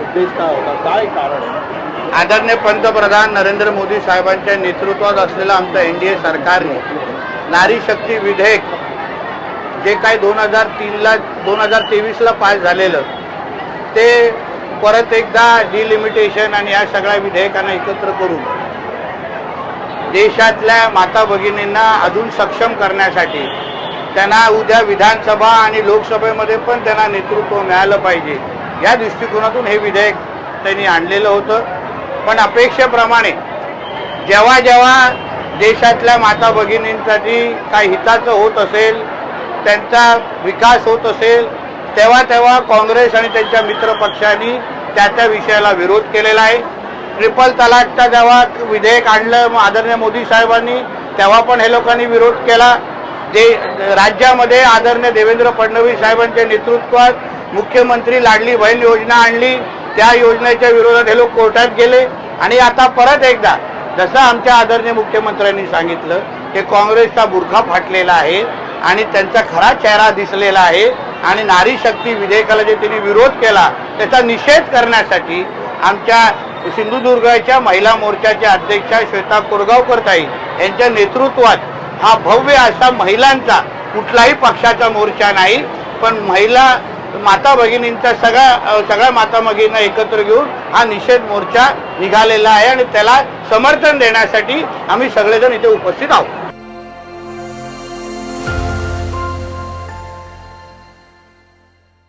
उद्देश काय होता, काय कारण आहे? आदरणीय पंतप्रधान नरेंद्र मोदी साहेबांच्या नेतृत्वात असलेलं आमचं एनडीए सरकारने नारी शक्ती विधेयक जे काय 2023ला पास झालेलं ते परत एकदा डिलिमिटेशन आणि या सगळ्या विधेयकांना एकत्र करून देशातल्या माता भगिनींना अजून सक्षम करण्यासाठी त्यांना उद्या विधानसभा आणि लोकसभेमध्ये पण त्यांना नेतृत्व मिळालं पाहिजे या दृष्टिकोनातून हे विधेयक त्यांनी आणलेलं होतं। पण अपेक्षेप्रमाणे जेव्हा जेव्हा देशातल्या माता भगिनींसाठी काय हिताचं होत असेल, त्यांचा विकास होत असेल, तेव्हा तेव्हा काँग्रेस आणि त्यांच्या मित्र पक्षांनी त्या विषयाला विरोध केलेला आहे। ट्रिपल तलाकचा जेव्हा विधेयक आणलं आदरणीय मोदी साहेबांनी तेव्हा पण हे लोकांनी विरोध केला। राज्यामध्ये आदरणीय देवेंद्र फडणवीस साहेबांच्या नेतृत्वात मुख्यमंत्री लाडली बहीण योजना आणली, त्या योजनेच्या विरोधात हे लोक कोर्टात गेले आणि आता परत एकदा जसं आमच्या आदरणीय मुख्यमंत्र्यांनी सांगितलं की काँग्रेसचा बुरखा फाटलेला आहे आणि त्यांचा खरा चेहरा दिसलेला आहे आणि नारी शक्ती विधेयकाला जे त्यांनी विरोध केला त्याचा निषेध करण्यासाठी आमच्या सिंधुदुर्गच्या महिला मोर्चाच्या अध्यक्षा श्वेता कोरगावकर ताई यांच्या नेतृत्वात हा भव्य असा महिलांचा कुठलाही पक्षाचा मोर्चा नाही पण महिला माता भगिनींचा सगळ्या माता भगिनींना एकत्र घेऊन हा निषेध मोर्चा निघालेला आहे आणि त्याला समर्थन देण्यासाठी आम्ही सगळेजण इथे उपस्थित आहोत।